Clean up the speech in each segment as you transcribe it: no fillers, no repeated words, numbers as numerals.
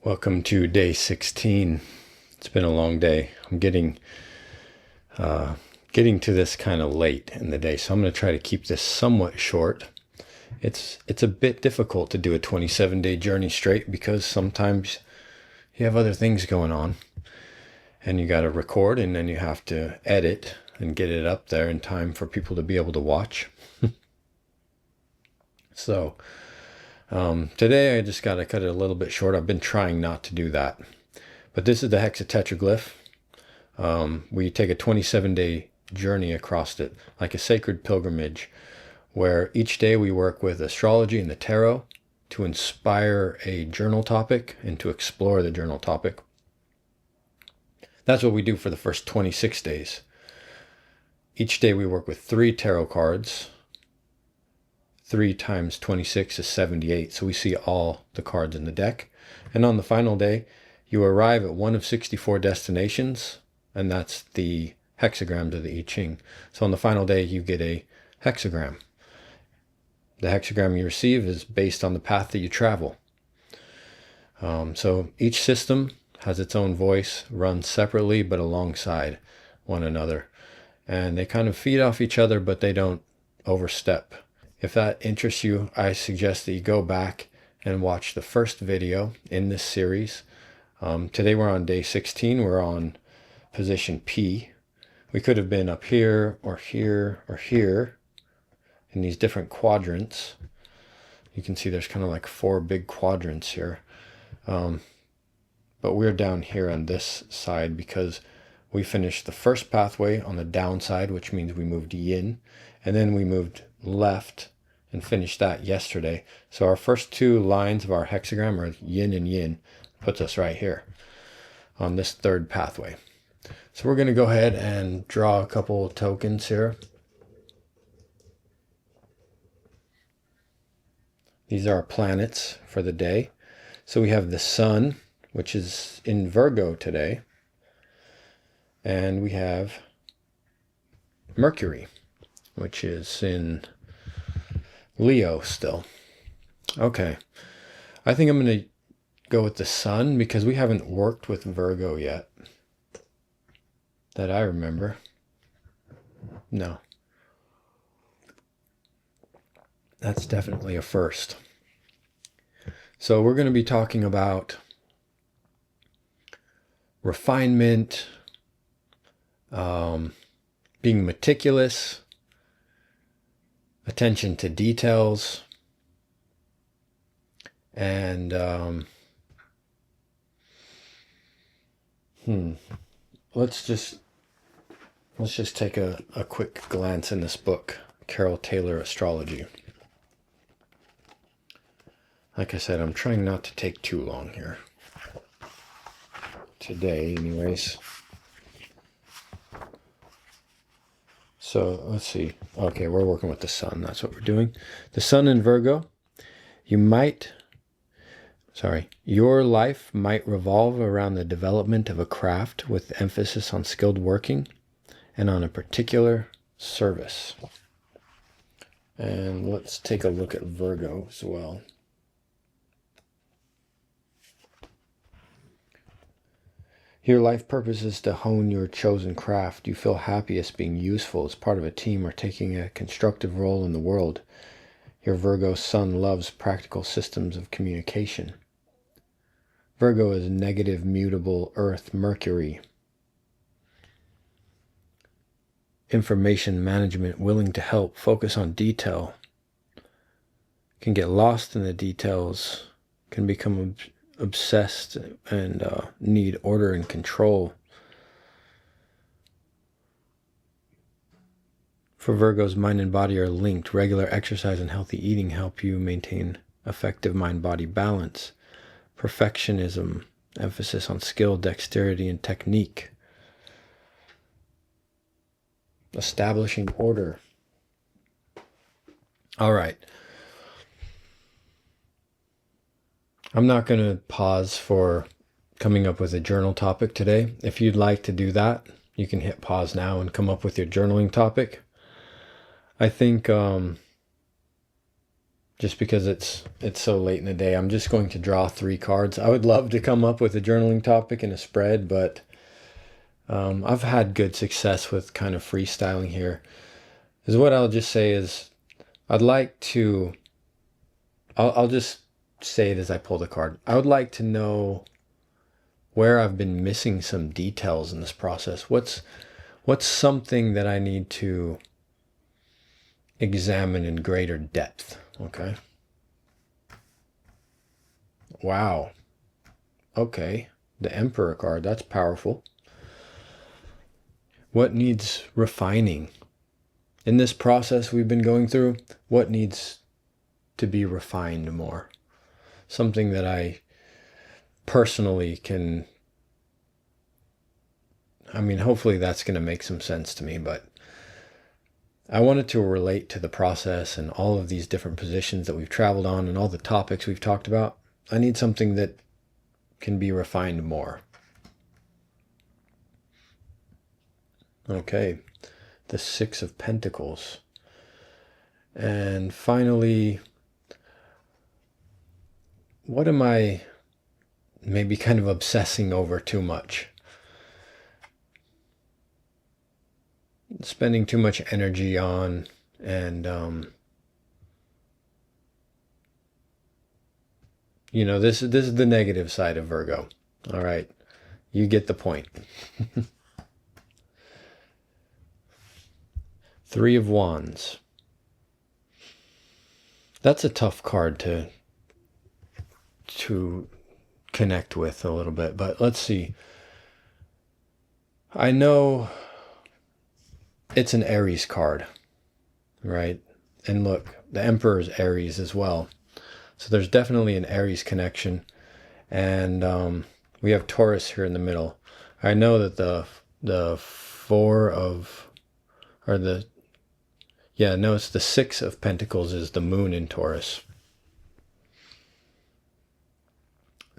Welcome to day 16. It's been a long day. I'm getting to this kind of late in the day, so I'm going to try to keep this somewhat short. It's a bit difficult to do a 27-day journey straight because sometimes you have other things going on and you got to record and then you have to edit and get it up there in time for people to be able to watch. So today I just got to cut it a little bit short. I've been trying not to do that. But this is the Hexatetraglyph. We take a 27-day journey across it, like a sacred pilgrimage, where each day we work with astrology and the tarot to inspire a journal topic and to explore the journal topic. That's what we do for the first 26 days. Each day we work with 3 tarot cards. 3 times 26 is 78, so we see all the cards in the deck. And on the final day, you arrive at one of 64 destinations, and that's the hexagrams of the I Ching. So on the final day, you get a hexagram. The hexagram you receive is based on the path that you travel. So each system has its own voice, runs separately but alongside one another. And they kind of feed off each other, but they don't overstep. If that interests you, I suggest that you go back and watch the first video in this series. Today we're on day 16. We're on position P. We could have been up here or here or here in these different quadrants. You can see there's kind of like 4 big quadrants here. But we're down here on this side because we finished the first pathway on the downside, which means we moved yin, and then we moved left and finished that yesterday. So our first 2 lines of our hexagram are yin and yin, puts us right here on this 3rd pathway. So we're going to go ahead and draw a couple of tokens here. These are our planets for the day. So we have the sun, which is in Virgo today. And we have Mercury, which is in Leo still. Okay. I think I'm going to go with the sun because we haven't worked with Virgo yet. That I remember. No. That's definitely a first. So we're going to be talking about refinement, being meticulous, attention to details, and let's just take a quick glance in this book, Carol Taylor Astrology. Like I said, I'm trying not to take too long here. Today, anyways. So, let's see. Okay, we're working with the sun. That's what we're doing. The sun in Virgo. Your life might revolve around the development of a craft with emphasis on skilled working and on a particular service. And let's take a look at Virgo as well. Your life purpose is to hone your chosen craft. You feel happiest being useful as part of a team or taking a constructive role in the world. Your Virgo sun loves practical systems of communication. Virgo is negative, mutable, Earth, Mercury. Information management, willing to help, focus on detail. Can get lost in the details, can become obsessed and need order and control. For Virgos, mind and body are linked. Regular exercise and healthy eating help you maintain effective mind-body balance. Perfectionism, emphasis on skill, dexterity, and technique. Establishing order. All right. I'm not going to pause for coming up with a journal topic today. If you'd like to do that, you can hit pause now and come up with your journaling topic. I think just because it's so late in the day, I'm just going to draw 3 cards. I would love to come up with a journaling topic and a spread, but I've had good success with kind of freestyling here. Is what I'll just say is I'd like to, I'll just say it as I pull the card. I would like to know where I've been missing some details in this process. What's something that I need to examine in greater depth? Okay. Wow. Okay. The Emperor card, that's powerful. What needs refining? In this process we've been going through, what needs to be refined more? Something that I personally can, hopefully that's going to make some sense to me, but I wanted to relate to the process and all of these different positions that we've traveled on and all the topics we've talked about. I need something that can be refined more. Okay, the 6 of Pentacles. And finally, what am I maybe kind of obsessing over too much? Spending too much energy on, and this is the negative side of Virgo. All right, you get the point. 3 of Wands. That's a tough card to connect with a little bit, but let's see. I know it's an Aries card, right? And look, the Emperor is Aries as well. So there's definitely an Aries connection. And we have Taurus here in the middle. I know that the 4 of, or the, yeah, no, it's the 6 of Pentacles is the moon in Taurus.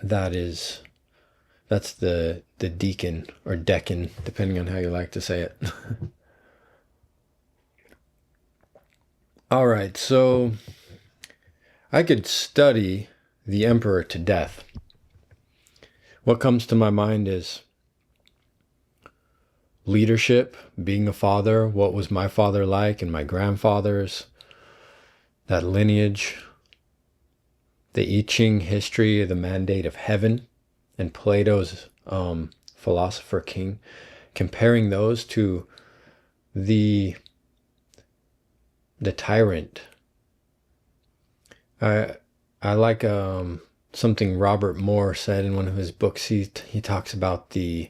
That's the deacon or decan, depending on how you like to say it. All right, so I could study the Emperor to death. What comes to my mind is leadership, being a father, what was my father like and my grandfather's, that lineage, the I Ching history, the mandate of heaven, and Plato's philosopher king, comparing those to the tyrant. I like something Robert Moore said in one of his books. He talks about the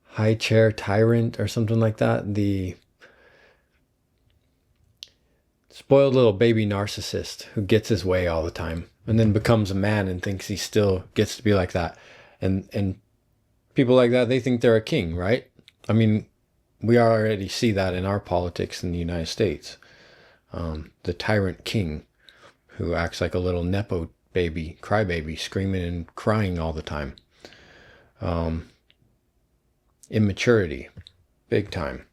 high chair tyrant or something like that. The spoiled little baby narcissist who gets his way all the time and then becomes a man and thinks he still gets to be like that. And people like that, they think they're a king, right? I mean, we already see that in our politics in the United States. The tyrant king who acts like a little nepo baby, crybaby, screaming and crying all the time. Immaturity, big time.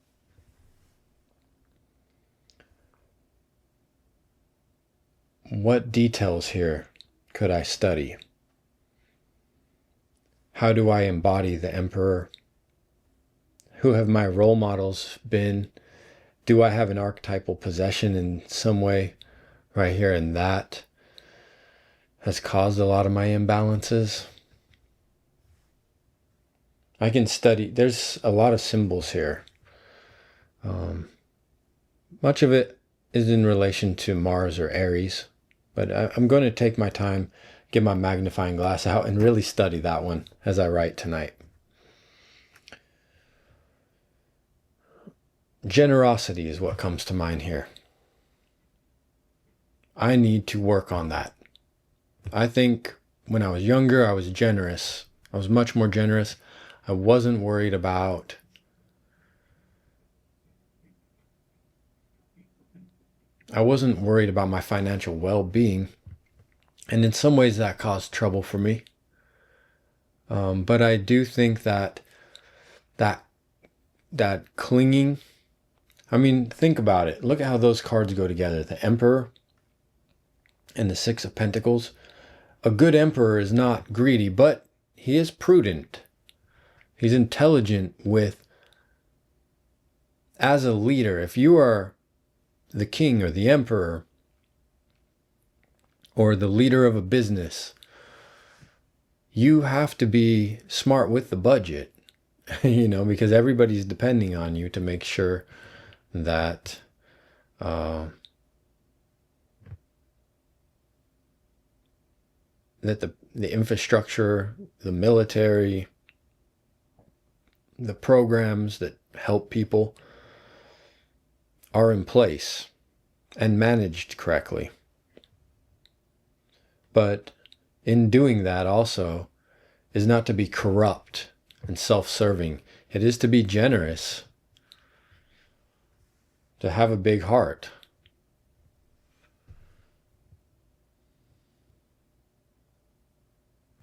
What details here could I study? How do I embody the Emperor? Who have my role models been? Do I have an archetypal possession in some way right here? And that has caused a lot of my imbalances. I can study, there's a lot of symbols here. Much of it is in relation to Mars or Aries, but I'm going to take my time, get my magnifying glass out, and really study that one as I write tonight. Generosity is what comes to mind here. I need to work on that. I think when I was younger, I was generous. I was much more generous. I wasn't worried about my financial well-being. And in some ways that caused trouble for me. But I do think that clinging, think about it. Look at how those cards go together. The Emperor and the Six of Pentacles. A good emperor is not greedy, but he is prudent. He's intelligent as a leader. If you are the king or the emperor or the leader of a business, you have to be smart with the budget, because everybody's depending on you to make sure that that the infrastructure, the military, the programs that help people are in place and managed correctly. But in doing that also is not to be corrupt and self-serving. It is to be generous, to have a big heart.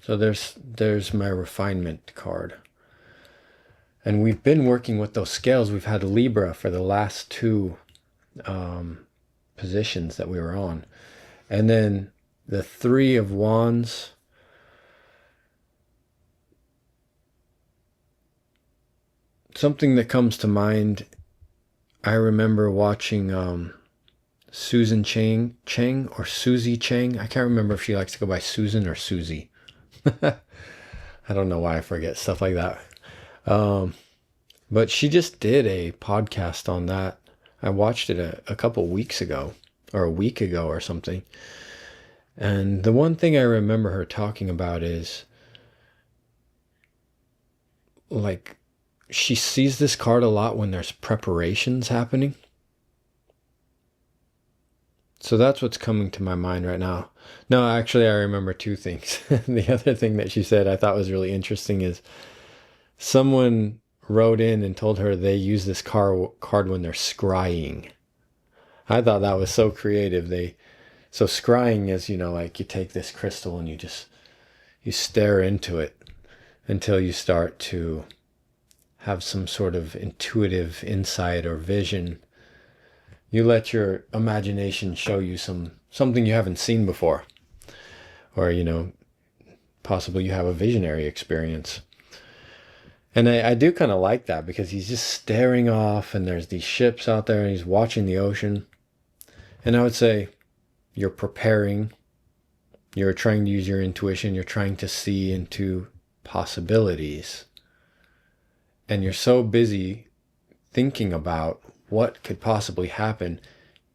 So there's my refinement card. And we've been working with those scales. We've had Libra for the last two positions that we were on. And then the Three of Wands. Something that comes to mind, I remember watching Susan Chang or Susie Chang. I can't remember if she likes to go by Susan or Susie. I don't know why I forget stuff like that. But she just did a podcast on that. I watched it a couple weeks ago, or a week ago or something. And the one thing I remember her talking about is, like, she sees this card a lot when there's preparations happening. So that's what's coming to my mind right now. No, actually, I remember two things. The other thing that she said I thought was really interesting is someone wrote in and told her they use this card when they're scrying. I thought that was so creative. So scrying is, like you take this crystal and you stare into it until you start to have some sort of intuitive insight or vision. You let your imagination show you something you haven't seen before. Or, possibly you have a visionary experience. And I do kind of like that because he's just staring off and there's these ships out there and he's watching the ocean. And I would say you're preparing. You're trying to use your intuition. You're trying to see into possibilities. And you're so busy thinking about what could possibly happen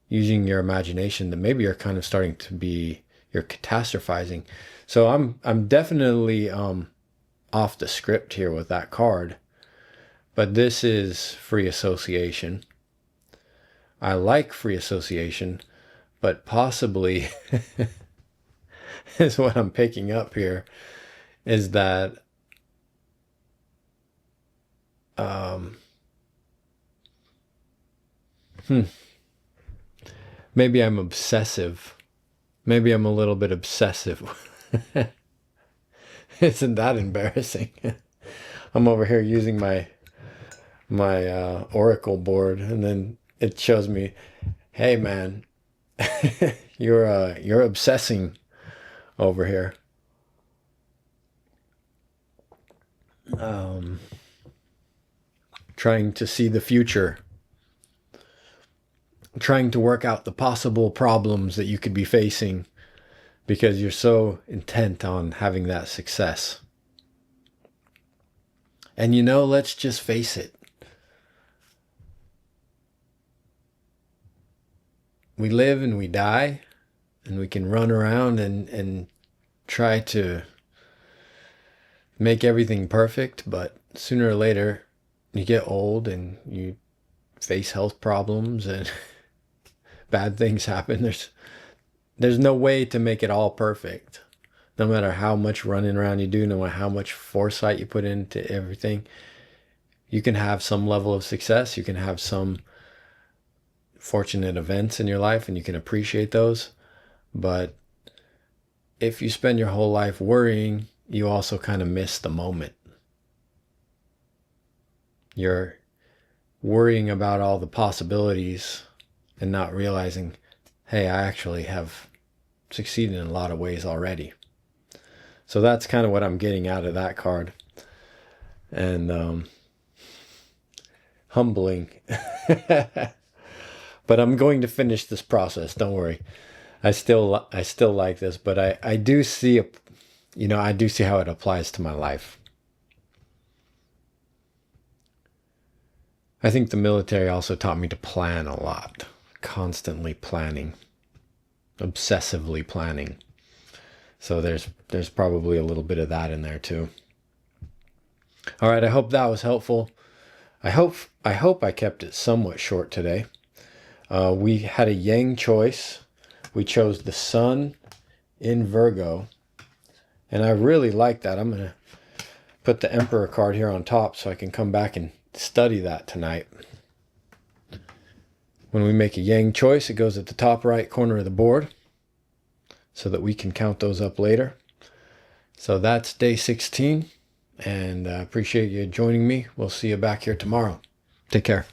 using your imagination that maybe you're kind of starting to be, you're catastrophizing. So I'm definitely off the script here with that card, but this is free association. I like free association, but possibly is what I'm picking up here is that maybe I'm obsessive. Maybe I'm a little bit obsessive. Isn't that embarrassing? I'm over here using my oracle board, and then it shows me, "Hey, man, you're obsessing over here." Trying to see the future. Trying to work out the possible problems that you could be facing because you're so intent on having that success. And let's just face it. We live and we die, and we can run around and try to make everything perfect, but sooner or later you get old and you face health problems and bad things happen. There's no way to make it all perfect. No matter how much running around you do, no matter how much foresight you put into everything, you can have some level of success. You can have some fortunate events in your life and you can appreciate those. But if you spend your whole life worrying, you also kind of miss the moment. You're worrying about all the possibilities and not realizing, hey, I actually have succeeding in a lot of ways already. So that's kind of what I'm getting out of that card. And humbling. But I'm going to finish this process, don't worry. I still like this, but I do see I do see how it applies to my life. I think the military also taught me to plan a lot, constantly planning, obsessively planning. So there's probably a little bit of that in there too. All right, I hope that was helpful. I hope I kept it somewhat short today. We had a yang choice. We chose the sun in Virgo, and I really like that. I'm gonna put the Emperor card here on top so I can come back and study that tonight. When we make a yang choice, it goes at the top right corner of the board so that we can count those up later. So that's day 16, and I appreciate you joining me. We'll see you back here tomorrow. Take care.